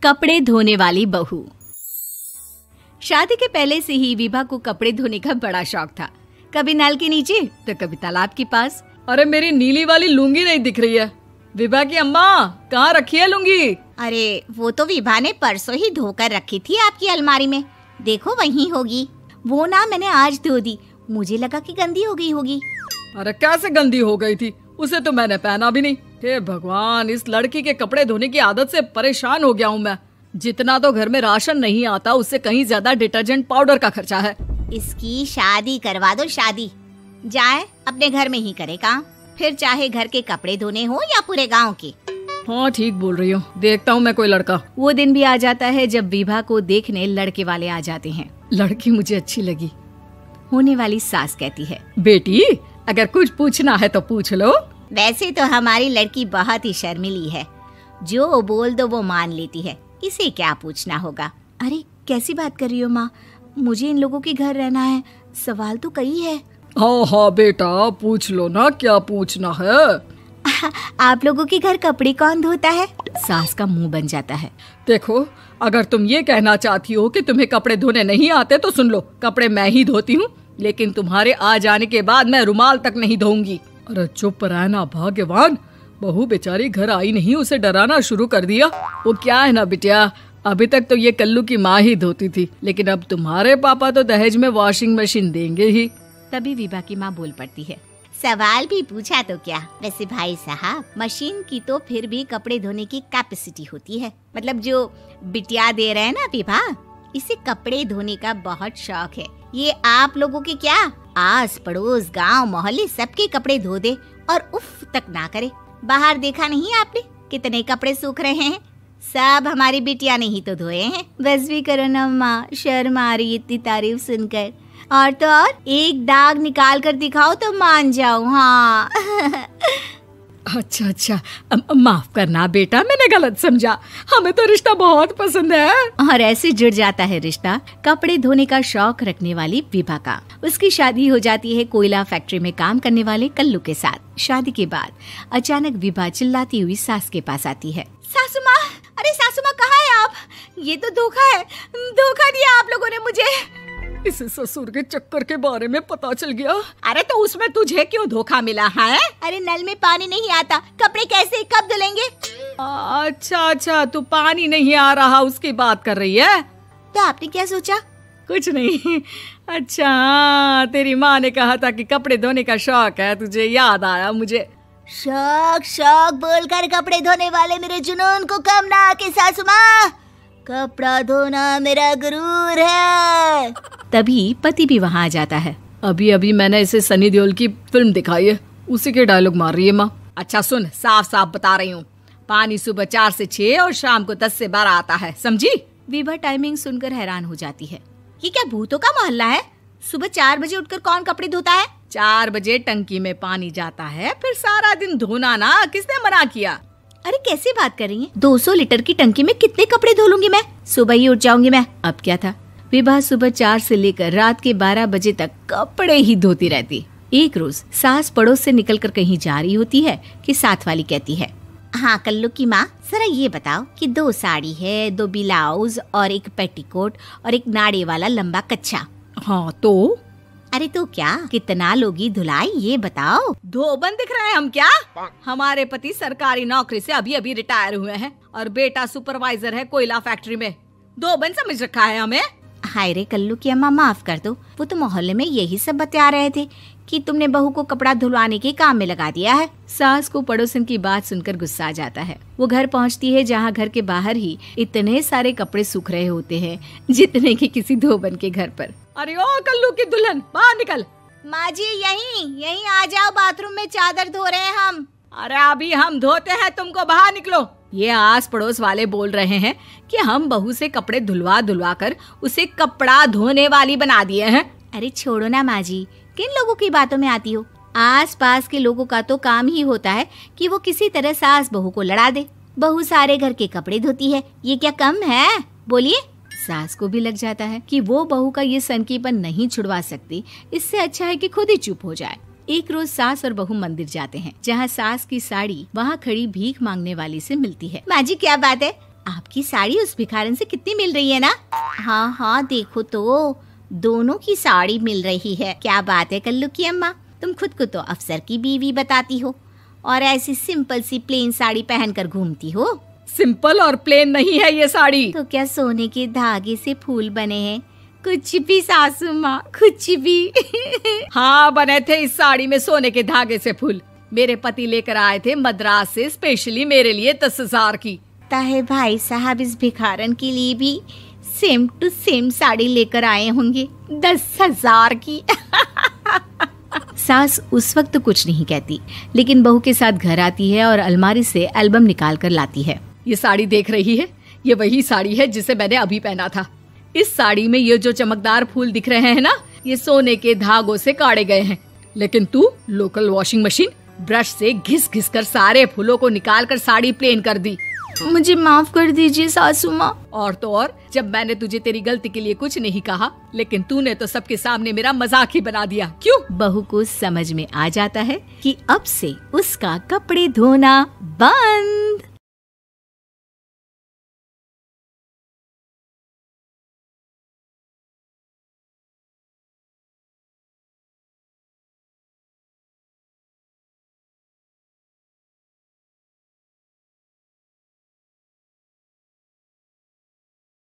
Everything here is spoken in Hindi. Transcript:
कपड़े धोने वाली बहू। शादी के पहले से ही विभा को कपड़े धोने का बड़ा शौक था। कभी नल के नीचे तो कभी तालाब के पास। अरे मेरी नीली वाली लुंगी नहीं दिख रही है। विभा की अम्मा, कहाँ रखी है लुंगी? अरे वो तो विभा ने परसों ही धोकर रखी थी आपकी अलमारी में, देखो वहीं होगी। वो ना मैंने आज धो दी, मुझे लगा कि गंदी हो गई होगी। अरे कैसे गंदी हो गई थी? उसे तो मैंने पहना भी नहीं। हे भगवान, इस लड़की के कपड़े धोने की आदत से परेशान हो गया हूँ मैं। जितना तो घर में राशन नहीं आता उससे कहीं ज्यादा डिटर्जेंट पाउडर का खर्चा है। इसकी शादी करवा दो, शादी जाए अपने घर में ही करे काम, फिर चाहे घर के कपड़े धोने हो या पूरे गांव के। हाँ ठीक बोल रही हो, देखता हूँ मैं कोई लड़का। वो दिन भी आ जाता है जब विभा को देखने लड़के वाले आ जाते हैं। लड़की मुझे अच्छी लगी। होने वाली सास कहती है, बेटी अगर कुछ पूछना है तो पूछ लो। वैसे तो हमारी लड़की बहुत ही शर्मीली है, जो बोल दो वो मान लेती है, इसे क्या पूछना होगा। अरे कैसी बात कर रही हो माँ, मुझे इन लोगों के घर रहना है, सवाल तो कई है। हाँ हाँ बेटा पूछ लो ना, क्या पूछना है। आप लोगों के घर कपड़े कौन धोता है? सास का मुंह बन जाता है। देखो अगर तुम ये कहना चाहती हो कि तुम्हें कपड़े धोने नहीं आते तो सुन लो, कपड़े मैं ही धोती हूँ, लेकिन तुम्हारे आ जाने के बाद मैं रुमाल तक नहीं धोऊंगी। अरे चुप रहना भाग्यवान, बहू बेचारी घर आई नहीं, उसे डराना शुरू कर दिया। वो क्या है ना बिटिया, अभी तक तो ये कल्लू की माँ ही धोती थी, लेकिन अब तुम्हारे पापा तो दहेज में वॉशिंग मशीन देंगे ही। तभी विभा की माँ बोल पड़ती है, सवाल भी पूछा तो क्या। वैसे भाई साहब, मशीन की तो फिर भी कपड़े धोने की कैपेसिटी होती है, मतलब जो बिटिया दे रहे हैं ना विभा, इसे कपड़े धोने का बहुत शौक है। ये आप लोगों के क्या आस पड़ोस गांव मोहल्ले सबके कपड़े धो दे और उफ तक ना करे। बाहर देखा नहीं आपने कितने कपड़े सूख रहे हैं, सब हमारी बिटिया ने ही तो धोए हैं। बस भी करो ना माँ, शर्म आ रही इतनी तारीफ सुनकर। और तो और एक दाग निकाल कर दिखाओ तो मान जाओ। हाँ अच्छा अच्छा, माफ करना बेटा, मैंने गलत समझा, हमें तो रिश्ता बहुत पसंद है। और ऐसे जुड़ जाता है रिश्ता कपड़े धोने का शौक रखने वाली विभा का। उसकी शादी हो जाती है कोयला फैक्ट्री में काम करने वाले कल्लू के साथ। शादी के बाद अचानक विभा चिल्लाती हुई सास के पास आती है। सासू माँ, अरे सासू माँ कहाँ है आप? ये तो धोखा है, धोखा दिया आप लोगों ने मुझे। इसे ससुर के चक्कर के बारे में पता चल गया। अरे तो उसमें तुझे क्यों धोखा मिला है? अरे नल में पानी नहीं आता, कपड़े कैसे कब धुलेंगे? अच्छा अच्छा, तू पानी नहीं आ रहा उसकी बात कर रही है। तो आपने क्या सोचा? कुछ नहीं। अच्छा तेरी माँ ने कहा था कि कपड़े धोने का शौक है तुझे, याद आया मुझे। शौक शौक बोलकर कपड़े धोने वाले मेरे जुनून को कम ना आके सासू माँ, कपड़ा धोना मेरा गुरूर है। तभी पति भी वहाँ आ जाता है। अभी अभी मैंने इसे सनी देओल की फिल्म दिखाई है, उसी के डायलॉग मार रही है माँ। अच्छा सुन, साफ साफ बता रही हूँ, पानी सुबह 4 से 6 और शाम को 10 से 12 आता है, समझी? विभा टाइमिंग सुनकर हैरान हो जाती है। ये क्या भूतों का मोहल्ला है? सुबह 4 बजे उठकर कौन कपड़े धोता है? 4 बजे टंकी में पानी जाता है, फिर सारा दिन धोना ना, किसने मना किया? अरे कैसी बात कर रही हैं? 200 लीटर की टंकी में कितने कपड़े धो लूंगी मैं, सुबह ही उठ जाऊंगी मैं। अब क्या था, विभा सुबह 4 से लेकर रात के 12 बजे तक कपड़े ही धोती रहती। एक रोज सास पड़ोस से निकलकर कहीं जा रही होती है कि साथ वाली कहती है, हाँ कल्लू की माँ, जरा ये बताओ कि 2 साड़ी है, 2 ब्लाउज और एक पेटीकोट और एक नाड़े वाला लंबा कच्छा। हाँ तो? अरे तो क्या, कितना लोगी धुलाई ये बताओ। धोबन दिख रहे हैं हम क्या? हमारे पति सरकारी नौकरी से अभी अभी रिटायर हुए हैं और बेटा सुपरवाइजर है कोयला फैक्ट्री में। धोबन समझ रखा है हमें। हाय रे कल्लू की अम्मा, माफ कर दो, वो तो मोहल्ले में यही सब बता रहे थे कि तुमने बहू को कपड़ा धुलवाने के काम में लगा दिया है। सास को पड़ोसन की बात सुनकर गुस्सा आ जाता है। वो घर पहुंचती है जहां घर के बाहर ही इतने सारे कपड़े सूख रहे होते हैं जितने कि किसी धोबन के घर पर। अरे ओ कल्लू की दुल्हन, बाहर निकल। माँ जी यहीं आ जाओ, बाथरूम में चादर धो रहे हैं हम। अरे अभी हम धोते हैं, तुमको बाहर निकलो। ये आस पड़ोस वाले बोल रहे हैं कि हम बहू से कपड़े धुलवा धुलवा कर उसे कपड़ा धोने वाली बना दिए हैं। अरे छोड़ो ना माँ जी, किन लोगों की बातों में आती हो? आस पास के लोगों का तो काम ही होता है कि वो किसी तरह सास बहू को लड़ा दे। बहू सारे घर के कपड़े धोती है, ये क्या कम है? बोलिए। सास को भी लग जाता है कि वो बहू का ये सनकीपन नहीं छुड़वा सकती, इससे अच्छा है कि खुद ही चुप हो जाए। एक रोज सास और बहू मंदिर जाते हैं, जहाँ सास की साड़ी वहाँ खड़ी भीख मांगने वाली से मिलती है। माँ जी क्या बात है, आपकी साड़ी उस भिखारन से कितनी मिल रही है ना? हाँ हाँ देखो तो, दोनों की साड़ी मिल रही है। क्या बात है कल्लू की अम्मा, तुम खुद को तो अफसर की बीवी बताती हो और ऐसी सिंपल सी प्लेन साड़ी पहनकर घूमती हो। सिंपल और प्लेन नहीं है ये साड़ी। तो क्या सोने के धागे से फूल बने हैं? कुछ भी सासू माँ, कुछ भी। हाँ बने थे इस साड़ी में सोने के धागे से फूल। मेरे पति लेकर आए थे मद्रास से स्पेशली मेरे लिए 10,000 की। ताहे भाई साहब इस भिखारन के लिए भी सेम टू सेम साड़ी लेकर आए होंगे 10,000 की। सास उस वक्त तो कुछ नहीं कहती, लेकिन बहू के साथ घर आती है और अलमारी से एल्बम निकाल कर लाती है। ये साड़ी देख रही है, ये वही साड़ी है जिसे मैंने अभी पहना था। इस साड़ी में ये जो चमकदार फूल दिख रहे हैं ना, ये सोने के धागों से काढ़े गए हैं। लेकिन तू लोकल वॉशिंग मशीन ब्रश से घिस घिस कर सारे फूलों को निकाल कर साड़ी प्लेन कर दी। मुझे माफ कर दीजिए सासू माँ। और तो और, जब मैंने तुझे तेरी गलती के लिए कुछ नहीं कहा, लेकिन तूने तो सबके सामने मेरा मजाक ही बना दिया। क्यों? बहू को समझ में आ जाता है कि अब से उसका कपड़े धोना बंद।